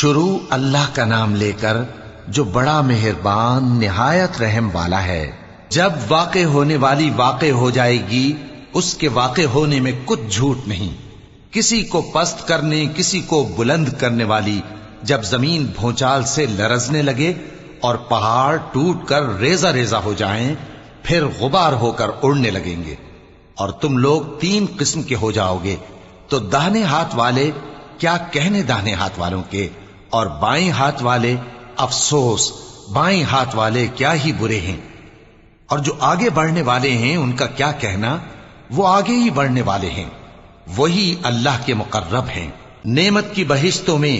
شروع اللہ کا نام لے کر جو بڑا مہربان نہایت رحم والا ہے۔ جب واقع ہونے والی واقع ہو جائے گی، اس کے واقع ہونے میں کچھ جھوٹ نہیں۔ کسی کو پست کرنے کسی کو بلند کرنے والی جب زمین بھونچال سے لرزنے لگے اور پہاڑ ٹوٹ کر ریزہ ریزہ ہو جائیں، پھر غبار ہو کر اڑنے لگیں گے، اور تم لوگ 3 قسم کے ہو جاؤ گے، تو داہنے ہاتھ والے کیا کہنے داہنے ہاتھ والوں کے، اور بائیں ہاتھ والے افسوس بائیں ہاتھ والے کیا ہی برے ہیں، اور جو آگے بڑھنے والے ہیں ان کا کیا کہنا، وہ آگے ہی بڑھنے والے ہیں، وہی اللہ کے مقرب ہیں۔ نعمت کی بہشتوں میں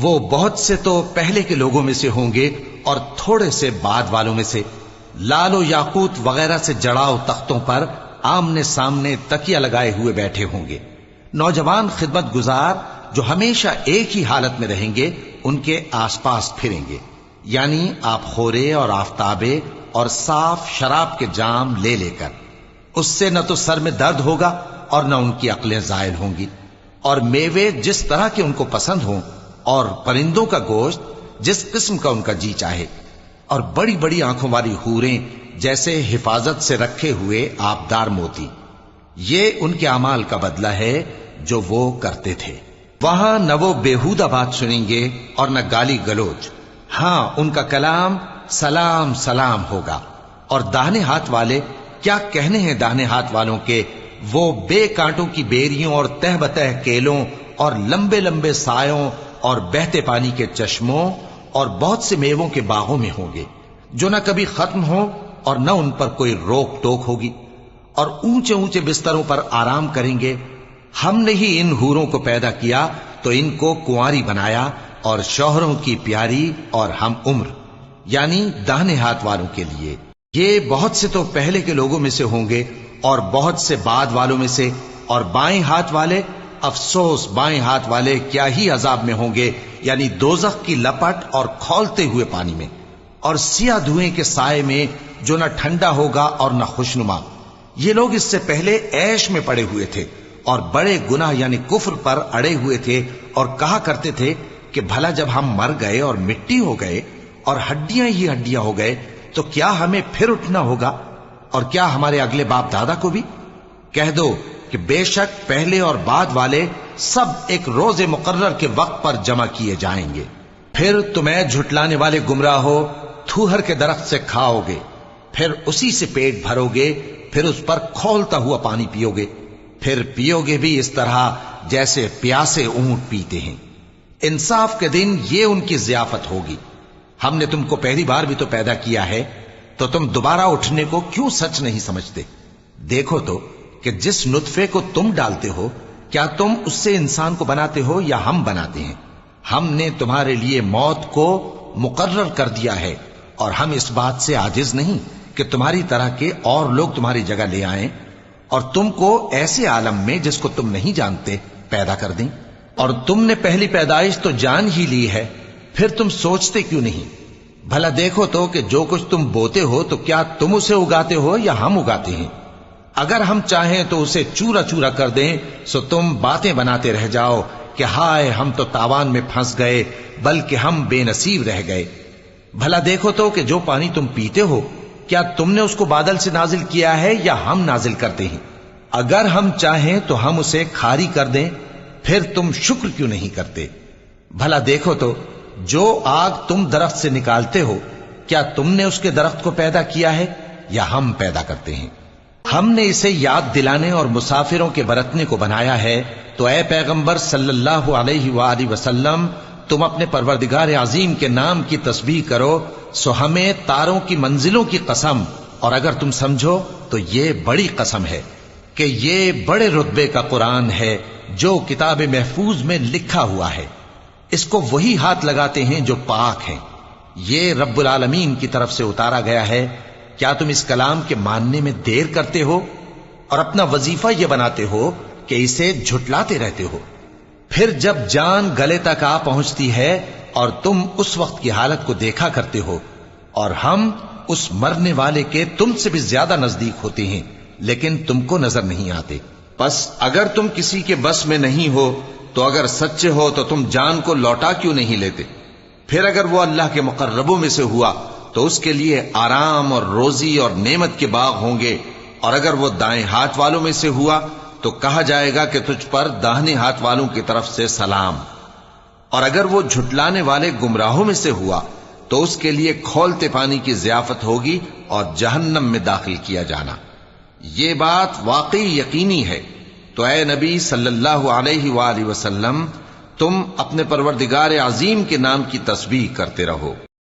وہ بہت سے تو پہلے کے لوگوں میں سے ہوں گے اور تھوڑے سے بعد والوں میں سے، لال و یاقوت وغیرہ سے جڑاؤ تختوں پر آمنے سامنے تکیہ لگائے ہوئے بیٹھے ہوں گے۔ نوجوان خدمت گزار جو ہمیشہ ایک ہی حالت میں رہیں گے ان کے آس پاس پھریں گے، یعنی آپ خورے اور آفتابے اور صاف شراب کے جام لے لے کر۔ اس سے نہ تو سر میں درد ہوگا اور نہ ان کی عقلیں زائل ہوں گی، اور میوے جس طرح کے ان کو پسند ہوں، اور پرندوں کا گوشت جس قسم کا ان کا جی چاہے، اور بڑی بڑی آنکھوں والی حوریں جیسے حفاظت سے رکھے ہوئے آبدار موتی۔ یہ ان کے اعمال کا بدلہ ہے جو وہ کرتے تھے۔ وہاں نہ وہ بیہودہ بات سنیں گے اور نہ گالی گلوچ، ہاں ان کا کلام سلام سلام ہوگا۔ اور داہنے ہاتھ والے کیا کہنے ہیں داہنے ہاتھ والوں کے، وہ بے کانٹوں کی بیریوں اور تہ بتہ کیلوں اور لمبے لمبے سایوں اور بہتے پانی کے چشموں اور بہت سے میووں کے باغوں میں ہوں گے، جو نہ کبھی ختم ہوں اور نہ ان پر کوئی روک ٹوک ہوگی، اور اونچے اونچے بستروں پر آرام کریں گے۔ ہم نے ہی ان حوروں کو پیدا کیا تو ان کو کنواری بنایا، اور شوہروں کی پیاری اور ہم عمر، یعنی داہنے ہاتھ والوں کے لیے۔ یہ بہت سے تو پہلے کے لوگوں میں سے ہوں گے اور بہت سے بعد والوں میں سے، اور بائیں ہاتھ والے افسوس بائیں ہاتھ والے کیا ہی عذاب میں ہوں گے، یعنی دوزخ کی لپٹ اور کھولتے ہوئے پانی میں، اور سیاہ دھوئیں کے سائے میں جو نہ ٹھنڈا ہوگا اور نہ خوشنما۔ یہ لوگ اس سے پہلے عیش میں پڑے ہوئے تھے اور بڑے گناہ یعنی کفر پر اڑے ہوئے تھے، اور کہا کرتے تھے کہ بھلا جب ہم مر گئے اور مٹی ہو گئے اور ہڈیاں ہی ہڈیاں ہو گئے تو کیا ہمیں پھر اٹھنا ہوگا، اور کیا ہمارے اگلے باپ دادا کو بھی؟ کہہ دو کہ بے شک پہلے اور بعد والے سب ایک روز مقرر کے وقت پر جمع کیے جائیں گے۔ پھر تمہیں جھٹلانے والے گمراہ ہو تھوہر کے درخت سے کھاؤ گے، پھر اسی سے پیٹ بھرو گے، پھر اس پر کھولتا ہوا پانی پیو گے، پھر پیو گے بھی اس طرح جیسے پیاسے اونٹ پیتے ہیں۔ انصاف کے دن یہ ان کی ضیافت ہوگی۔ ہم نے تم کو پہلی بار بھی تو پیدا کیا ہے، تو تم دوبارہ اٹھنے کو کیوں سچ نہیں سمجھتے؟ دیکھو تو کہ جس نطفے کو تم ڈالتے ہو، کیا تم اس سے انسان کو بناتے ہو یا ہم بناتے ہیں؟ ہم نے تمہارے لیے موت کو مقرر کر دیا ہے، اور ہم اس بات سے عاجز نہیں کہ تمہاری طرح کے اور لوگ تمہاری جگہ لے آئیں اور تم کو ایسے عالم میں جس کو تم نہیں جانتے پیدا کر دیں۔ اور تم نے پہلی پیدائش تو جان ہی لی ہے، پھر تم سوچتے کیوں نہیں؟ بھلا دیکھو تو کہ جو کچھ تم بوتے ہو تو کیا تم اسے اگاتے ہو یا ہم اگاتے ہیں؟ اگر ہم چاہیں تو اسے چورا چورا کر دیں، سو تم باتیں بناتے رہ جاؤ کہ ہائے ہم تو تاوان میں پھنس گئے، بلکہ ہم بے نصیب رہ گئے۔ بھلا دیکھو تو کہ جو پانی تم پیتے ہو، کیا تم نے اس کو بادل سے نازل کیا ہے یا ہم نازل کرتے ہیں؟ اگر ہم چاہیں تو ہم اسے کھاری کر دیں، پھر تم شکر کیوں نہیں کرتے؟ بھلا دیکھو تو جو آگ تم درخت سے نکالتے ہو، کیا تم نے اس کے درخت کو پیدا کیا ہے یا ہم پیدا کرتے ہیں؟ ہم نے اسے یاد دلانے اور مسافروں کے برتنے کو بنایا ہے، تو اے پیغمبر صلی اللہ علیہ وآلہ وسلم، تم اپنے پروردگار عظیم کے نام کی تسبیح کرو، سو ہمیں تاروں کی منزلوں کی قسم، اور اگر تم سمجھو تو یہ بڑی قسم ہے کہ یہ بڑے رتبے کا قرآن ہے جو کتاب محفوظ میں لکھا ہوا ہے۔ اس کو وہی ہاتھ لگاتے ہیں جو پاک ہیں، یہ رب العالمین کی طرف سے اتارا گیا ہے۔ کیا تم اس کلام کے ماننے میں دیر کرتے ہو اور اپنا وظیفہ یہ بناتے ہو کہ اسے جھٹلاتے رہتے ہو؟ پھر جب جان گلے تک آ پہنچتی ہے اور تم اس وقت کی حالت کو دیکھا کرتے ہو، اور ہم اس مرنے والے کے تم سے بھی زیادہ نزدیک ہوتے ہیں، لیکن تم کو نظر نہیں آتے۔ پس اگر تم کسی کے بس میں نہیں ہو تو اگر سچے ہو تو تم جان کو لوٹا کیوں نہیں لیتے؟ پھر اگر وہ اللہ کے مقربوں میں سے ہوا تو اس کے لیے آرام اور روزی اور نعمت کے باغ ہوں گے، اور اگر وہ دائیں ہاتھ والوں میں سے ہوا تو کہا جائے گا کہ تجھ پر داہنے ہاتھ والوں کی طرف سے سلام، اور اگر وہ جھٹلانے والے گمراہوں میں سے ہوا تو اس کے لیے کھولتے پانی کی ضیافت ہوگی اور جہنم میں داخل کیا جانا۔ یہ بات واقعی یقینی ہے، تو اے نبی صلی اللہ علیہ وآلہ وسلم، تم اپنے پروردگار عظیم کے نام کی تسبیح کرتے رہو۔